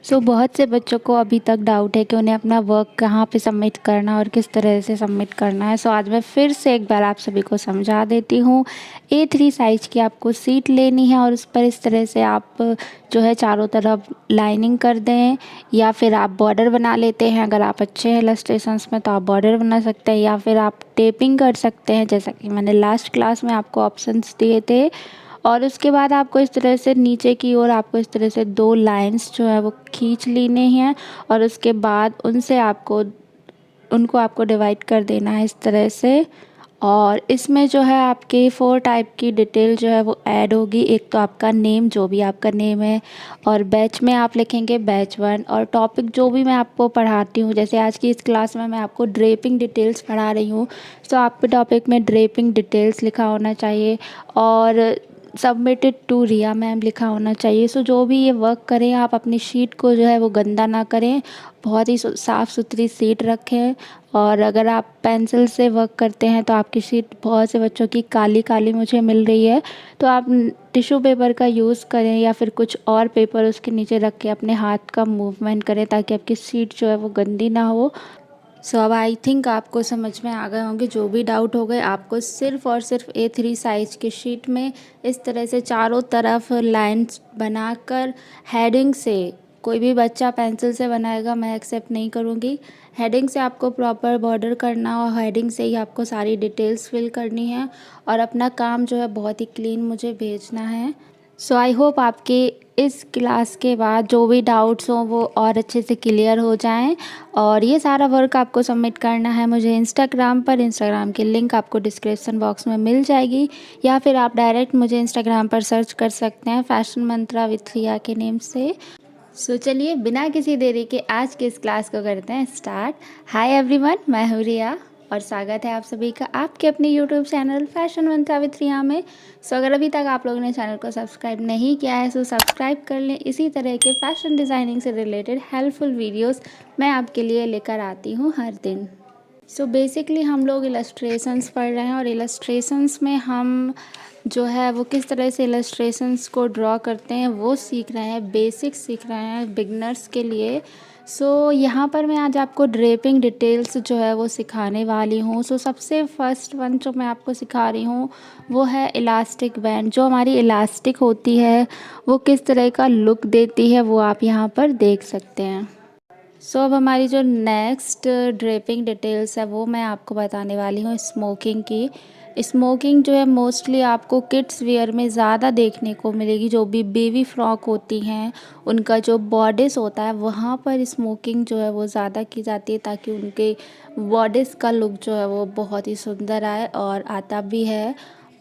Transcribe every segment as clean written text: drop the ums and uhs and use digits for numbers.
बहुत से बच्चों को अभी तक डाउट है कि उन्हें अपना वर्क कहाँ पे सबमिट करना है और किस तरह से सबमिट करना है। आज मैं फिर से एक बार आप सभी को समझा देती हूँ। A3 साइज़ की आपको शीट लेनी है और उस पर इस तरह से आप जो है चारों तरफ लाइनिंग कर दें, या फिर आप बॉर्डर बना लेते हैं। अगर आप अच्छे हैं इलस्ट्रेशंस में तो आप बॉर्डर बना सकते हैं, या फिर आप टेपिंग कर सकते हैं, जैसा कि मैंने लास्ट क्लास में आपको ऑप्शंस दिए थे। और उसके बाद आपको इस तरह से नीचे की ओर आपको इस तरह से 2 लाइंस जो है वो खींच लेने हैं, और उसके बाद उनको आपको डिवाइड कर देना है इस तरह से। और इसमें जो है आपके 4 टाइप की डिटेल जो है वो ऐड होगी। एक तो आपका नेम, जो भी आपका नेम है, और बैच में आप लिखेंगे बैच 1, और टॉपिक जो भी मैं आपको पढ़ाती हूँ, जैसे आज की इस क्लास में मैं आपको ड्रेपिंग डिटेल्स पढ़ा रही हूँ, तो आपके टॉपिक में ड्रेपिंग डिटेल्स लिखा होना चाहिए, और सबमिटेड टू रिया मैम लिखा होना चाहिए। जो भी ये वर्क करें आप अपनी शीट को जो है वो गंदा ना करें, बहुत ही साफ़ सुथरी शीट रखें। और अगर आप पेंसिल से वर्क करते हैं तो आपकी शीट बहुत से बच्चों की काली काली मुझे मिल रही है, तो आप टिश्यू पेपर का यूज़ करें, या फिर कुछ और पेपर उसके नीचे रख के अपने हाथ का मूवमेंट करें, ताकि आपकी शीट जो है वो गंदी ना हो। अब आई थिंक आपको समझ में आ गए होंगे। जो भी डाउट हो गए, आपको सिर्फ़ और सिर्फ A3 साइज़ की शीट में इस तरह से चारों तरफ लाइंस बनाकर हेडिंग से, कोई भी बच्चा पेंसिल से बनाएगा मैं एक्सेप्ट नहीं करूँगी। हेडिंग से आपको प्रॉपर बॉर्डर करना, और हेडिंग से ही आपको सारी डिटेल्स फिल करनी है, और अपना काम जो है बहुत ही क्लीन मुझे भेजना है। आई होप आपके इस क्लास के बाद जो भी डाउट्स हों वो और अच्छे से क्लियर हो जाएं। और ये सारा वर्क आपको सबमिट करना है मुझे इंस्टाग्राम पर। इंस्टाग्राम की लिंक आपको डिस्क्रिप्शन बॉक्स में मिल जाएगी, या फिर आप डायरेक्ट मुझे इंस्टाग्राम पर सर्च कर सकते हैं फैशन मंत्रा विथ रिया के नेम से। चलिए बिना किसी देरी के आज के इस क्लास को करते हैं स्टार्ट। हाय एवरीवन, मैं हूँ रिया, और स्वागत है आप सभी का आपके अपने YouTube channel fashion mantra with Riya में। अगर अभी तक आप लोगों ने चैनल को सब्सक्राइब नहीं किया है सब्सक्राइब कर लें। इसी तरह के फैशन डिज़ाइनिंग से रिलेटेड हेल्पफुल वीडियोस मैं आपके लिए लेकर आती हूँ हर दिन। बेसिकली हम लोग इलस्ट्रेशंस पढ़ रहे हैं, और इलस्ट्रेशंस में हम जो है वो किस तरह से इलस्ट्रेशंस को ड्रॉ करते हैं वो सीख रहे हैं, बेसिक्स सीख रहे हैं बिगनर्स के लिए। यहाँ पर मैं आज आपको ड्रेपिंग डिटेल्स जो है वो सिखाने वाली हूँ। सबसे फर्स्ट वन जो मैं आपको सिखा रही हूँ वो है इलास्टिक बैंड। जो हमारी इलास्टिक होती है वो किस तरह का लुक देती है वो आप यहाँ पर देख सकते हैं। अब हमारी जो नेक्स्ट ड्रेपिंग डिटेल्स है वो मैं आपको बताने वाली हूँ स्मोकिंग की। स्मोकिंग जो है मोस्टली आपको किड्स वेयर में ज़्यादा देखने को मिलेगी। जो भी बेबी फ्रॉक होती हैं उनका जो बॉडिस होता है वहाँ पर स्मोकिंग जो है वो ज़्यादा की जाती है, ताकि उनके बॉडिस का लुक जो है वो बहुत ही सुंदर आए, और आता भी है।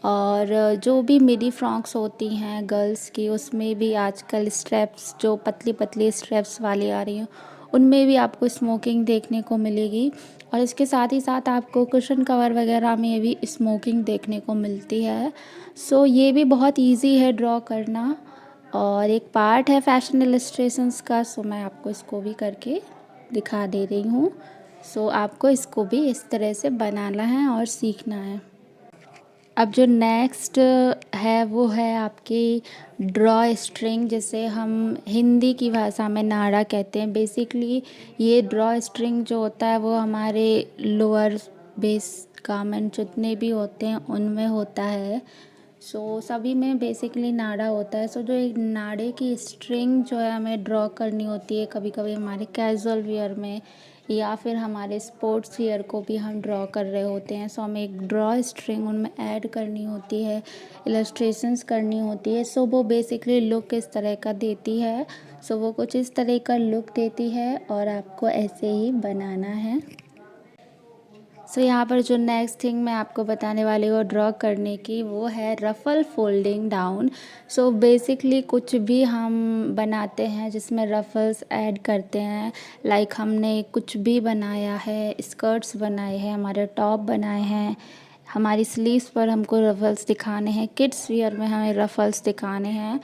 और जो भी मिडी फ्रॉक्स होती हैं गर्ल्स की, उसमें भी आजकल स्ट्रैप्स, जो पतली पतली स्ट्रैप्स वाली आ रही हैं, उनमें भी आपको स्मोकिंग देखने को मिलेगी। और इसके साथ ही साथ आपको कुशन कवर वगैरह में भी स्मोकिंग देखने को मिलती है। ये भी बहुत इजी है ड्रॉ करना, और एक पार्ट है फैशन इलस्ट्रेशंस का। मैं आपको इसको भी करके दिखा दे रही हूँ। आपको इसको भी इस तरह से बनाना है और सीखना है। अब जो नेक्स्ट है वो है आपकी ड्रॉ स्ट्रिंग, जिसे हम हिंदी की भाषा में नाड़ा कहते हैं। बेसिकली ये ड्रॉ स्ट्रिंग जो होता है वो हमारे लोअर बेस गारमेंट जितने भी होते हैं उनमें होता है। सभी में बेसिकली नाड़ा होता है। जो एक नाड़े की स्ट्रिंग जो है हमें ड्रॉ करनी होती है, कभी कभी हमारे कैजुअल वेयर में या फिर हमारे स्पोर्ट्स वियर को भी हम ड्रॉ कर रहे होते हैं। हमें एक ड्रॉ स्ट्रिंग उनमें ऐड करनी होती है, इलस्ट्रेशंस करनी होती है। वो बेसिकली लुक इस तरह का देती है। वो कुछ इस तरह का लुक देती है, और आपको ऐसे ही बनाना है। यहाँ पर जो नेक्स्ट थिंग मैं आपको बताने वाली हूँ ड्रॉ करने की, वो है रफ़ल फोल्डिंग डाउन। बेसिकली कुछ भी हम बनाते हैं जिसमें रफ़ल्स ऐड करते हैं, लाइक हमने कुछ भी बनाया है, स्कर्ट्स बनाए हैं, हमारे टॉप बनाए हैं, हमारी स्लीव्स पर हमको रफ़ल्स दिखाने हैं, किड्स वियर में हमें रफ़ल्स दिखाने हैं।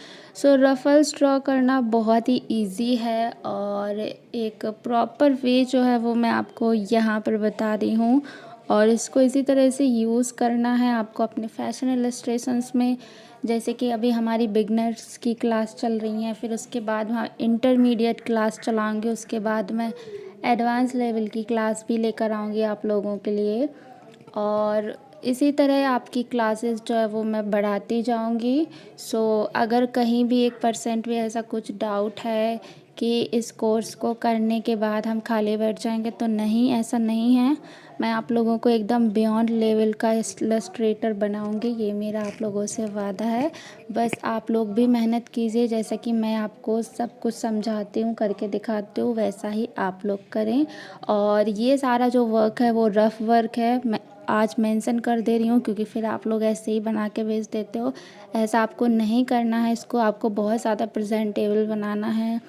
रफ़ल्स ड्रॉ करना बहुत ही इजी है, और एक प्रॉपर वे जो है वो मैं आपको यहाँ पर बता रही हूँ, और इसको इसी तरह से यूज़ करना है आपको अपने फैशन इलस्ट्रेशंस में। जैसे कि अभी हमारी बिगनर्स की क्लास चल रही हैं, फिर उसके बाद वहाँ इंटरमीडिएट क्लास चलाऊँगी, उसके बाद मैं एडवांस लेवल की क्लास भी लेकर आऊँगी आप लोगों के लिए। और इसी तरह आपकी क्लासेस जो है वो मैं बढ़ाती जाऊँगी। सो अगर कहीं भी 1% भी ऐसा कुछ डाउट है कि इस कोर्स को करने के बाद हम खाली बैठ जाएंगे, तो नहीं, ऐसा नहीं है। मैं आप लोगों को एकदम बियॉन्ड लेवल का इलस्ट्रेटर बनाऊंगी, ये मेरा आप लोगों से वादा है। बस आप लोग भी मेहनत कीजिए, जैसा कि मैं आपको सब कुछ समझाती हूँ, करके दिखाती हूँ, वैसा ही आप लोग करें। और ये सारा जो वर्क है वो रफ़ वर्क है, मैं आज मेंशन कर दे रही हूँ, क्योंकि फिर आप लोग ऐसे ही बना के भेज देते हो। ऐसा आपको नहीं करना है, इसको आपको बहुत ज़्यादा प्रेजेंटेबल बनाना है।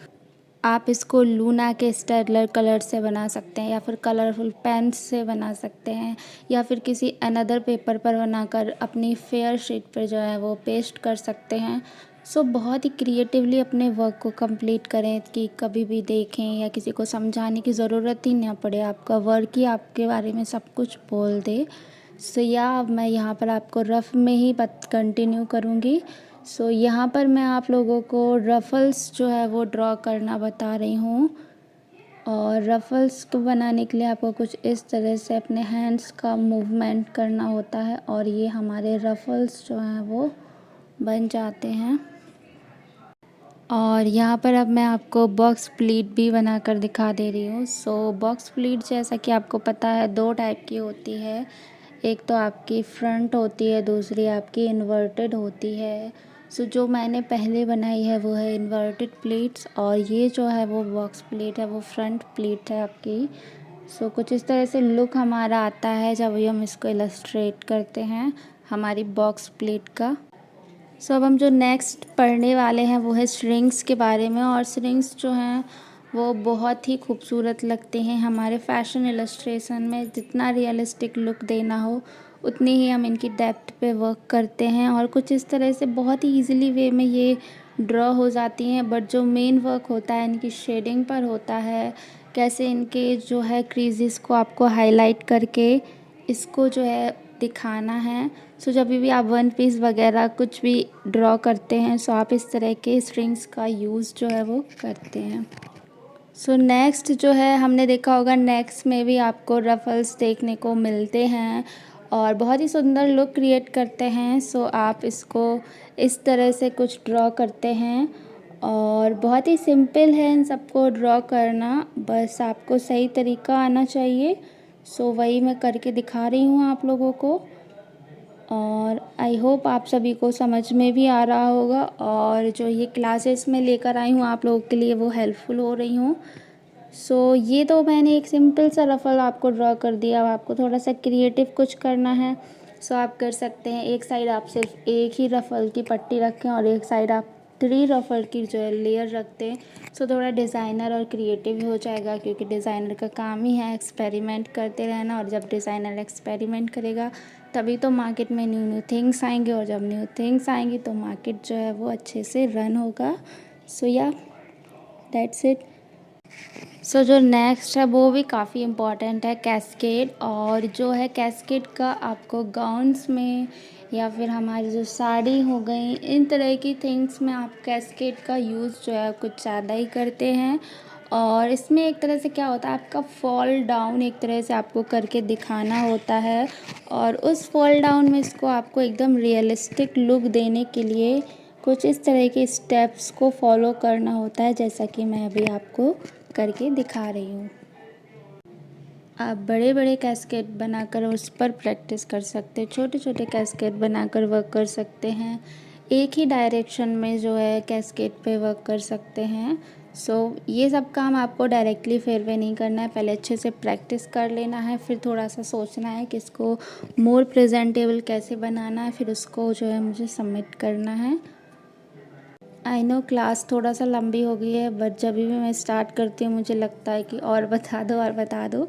आप इसको लूना के स्टेडलर कलर से बना सकते हैं, या फिर कलरफुल पेन्स से बना सकते हैं, या फिर किसी अनदर पेपर पर बनाकर अपनी फेयर शीट पर जो है वो पेस्ट कर सकते हैं। सो बहुत ही क्रिएटिवली अपने वर्क को कंप्लीट करें कि कभी भी देखें या किसी को समझाने की ज़रूरत ही ना पड़े, आपका वर्क ही आपके बारे में सब कुछ बोल दे। सो या अब मैं यहाँ पर आपको रफ़ में ही कंटिन्यू करूँगी। सो यहाँ पर मैं आप लोगों को रफ़ल्स जो है वो ड्रॉ करना बता रही हूँ। और रफ़ल्स को बनाने के लिए आपको कुछ इस तरह से अपने हैंड्स का मूवमेंट करना होता है, और ये हमारे रफ़ल्स जो हैं वो बन जाते हैं। और यहाँ पर अब मैं आपको बॉक्स प्लीट भी बना कर दिखा दे रही हूँ। सो बॉक्स प्लीट जैसा कि आपको पता है 2 टाइप की होती है। एक तो आपकी फ्रंट होती है, दूसरी आपकी इन्वर्टेड होती है। सो जो मैंने पहले बनाई है वो है इन्वर्टेड प्लीट्स, और ये जो है वो बॉक्स प्लीट है, वो फ्रंट प्लीट है आपकी। सो कुछ इस तरह से लुक हमारा आता है जब हम इसको इलस्ट्रेट करते हैं हमारी बॉक्स प्लीट का। सो अब हम जो नेक्स्ट पढ़ने वाले हैं वो है स्ट्रिंग्स के बारे में। और स्ट्रिंग्स जो हैं वो बहुत ही खूबसूरत लगते हैं हमारे फैशन इलस्ट्रेशन में। जितना रियलिस्टिक लुक देना हो उतनी ही हम इनकी डेप्थ पे वर्क करते हैं, और कुछ इस तरह से बहुत ही इजीली वे में ये ड्रॉ हो जाती हैं। बट जो मेन वर्क होता है इनकी शेडिंग पर होता है, कैसे इनके जो है क्रीजेस को आपको हाईलाइट करके इसको जो है दिखाना है। सो जब भी आप वन पीस वगैरह कुछ भी ड्रॉ करते हैं, सो आप इस तरह के स्ट्रिंग्स का यूज़ जो है वो करते हैं। सो नेक्स्ट जो है हमने देखा होगा, नेक्स्ट में भी आपको रफ़ल्स देखने को मिलते हैं और बहुत ही सुंदर लुक क्रिएट करते हैं। सो आप इसको इस तरह से कुछ ड्रॉ करते हैं, और बहुत ही सिंपल है इन सबको ड्रॉ करना, बस आपको सही तरीका आना चाहिए। सो वही मैं करके दिखा रही हूँ आप लोगों को, और आई होप आप सभी को समझ में भी आ रहा होगा, और जो ये क्लासेस मैं लेकर आई हूँ आप लोगों के लिए वो हेल्पफुल हो रही हूँ। सो ये तो मैंने एक सिंपल सा रफ़ल आपको ड्रॉ कर दिया। अब आपको थोड़ा सा क्रिएटिव कुछ करना है, सो आप कर सकते हैं। एक साइड आप सिर्फ एक ही रफ़ल की पट्टी रखें, और एक साइड आप 3 रफ़ल की जो है लेयर रखते हैं। सो थोड़ा डिज़ाइनर और क्रिएटिव हो जाएगा, क्योंकि डिज़ाइनर का काम ही है एक्सपेरिमेंट करते रहना, और जब डिज़ाइनर एक्सपेरिमेंट करेगा तभी तो मार्केट में न्यू न्यू थिंग्स आएंगे, और जब न्यू थिंग्स आएंगी तो मार्केट जो है वो अच्छे से रन होगा। सो या दैट्स इट। सो जो नेक्स्ट है वो भी काफ़ी इम्पॉर्टेंट है, कैस्केड। और जो है कैस्केड का आपको गाउन्स में या फिर हमारी जो साड़ी हो गई, इन तरह की थिंग्स में आप कैस्केड का यूज़ जो है कुछ ज़्यादा ही करते हैं। और इसमें एक तरह से क्या होता है, आपका फॉल डाउन एक तरह से आपको करके दिखाना होता है, और उस फॉल डाउन में इसको आपको एकदम रियलिस्टिक लुक देने के लिए कुछ इस तरह के स्टेप्स को फॉलो करना होता है, जैसा कि मैं अभी आपको करके दिखा रही हूँ। आप बड़े बड़े कैस्केड बनाकर उस पर प्रैक्टिस कर सकते हैं, छोटे छोटे कैस्केड बनाकर वर्क कर सकते हैं, एक ही डायरेक्शन में जो है कैस्केड पे वर्क कर सकते हैं। सो ये सब काम आपको डायरेक्टली फेरवे नहीं करना है, पहले अच्छे से प्रैक्टिस कर लेना है, फिर थोड़ा सा सोचना है कि इसको मोर प्रेजेंटेबल कैसे बनाना है, फिर उसको जो है मुझे सबमिट करना है। आई नो क्लास थोड़ा सा लंबी हो गई है, बट जब भी मैं स्टार्ट करती हूँ मुझे लगता है कि और बता दो और बता दो।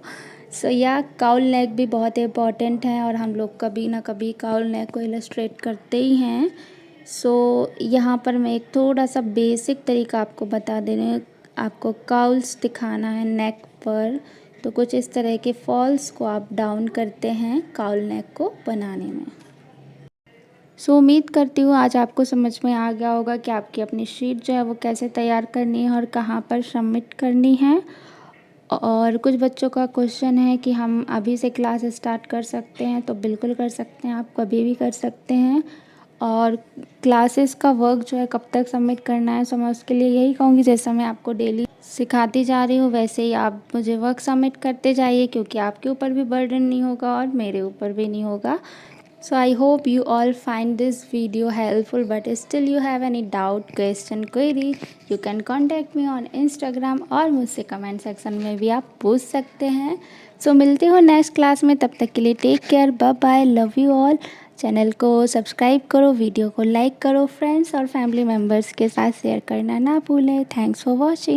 सो या काउल नेक भी बहुत इम्पॉर्टेंट है, और हम लोग कभी ना कभी काउल नेक को इलस्ट्रेट करते ही हैं। सो यहाँ पर मैं एक थोड़ा सा बेसिक तरीका आपको बता दे रही हूँ। आपको काउल्स दिखाना है नेक पर, तो कुछ इस तरह के फॉल्स को आप डाउन करते हैं काउल नेक को बनाने में। सो उम्मीद करती हूँ आज आपको समझ में आ गया होगा कि आपकी अपनी शीट जो है वो कैसे तैयार करनी है और कहाँ पर सबमिट करनी है। और कुछ बच्चों का क्वेश्चन है कि हम अभी से क्लास स्टार्ट कर सकते हैं, तो बिल्कुल कर सकते हैं, आप कभी भी कर सकते हैं। और क्लासेस का वर्क जो है कब तक सबमिट करना है, सो मैं उसके लिए यही कहूँगी जैसा मैं आपको डेली सिखाती जा रही हूँ वैसे ही आप मुझे वर्क सबमिट करते जाइए, क्योंकि आपके ऊपर भी बर्डन नहीं होगा और मेरे ऊपर भी नहीं होगा। So I hope you all find this video helpful, but still you have any doubt, question, query, you can contact me on Instagram और मुझसे कमेंट सेक्शन में भी आप पूछ सकते हैं। सो मिलते हो नेक्स्ट क्लास में, तब तक के लिए take care, bye bye, love you all. Channel को सब्सक्राइब करो, वीडियो को लाइक करो, फ्रेंड्स और फैमिली मेम्बर्स के साथ शेयर करना ना भूलें। Thanks for watching.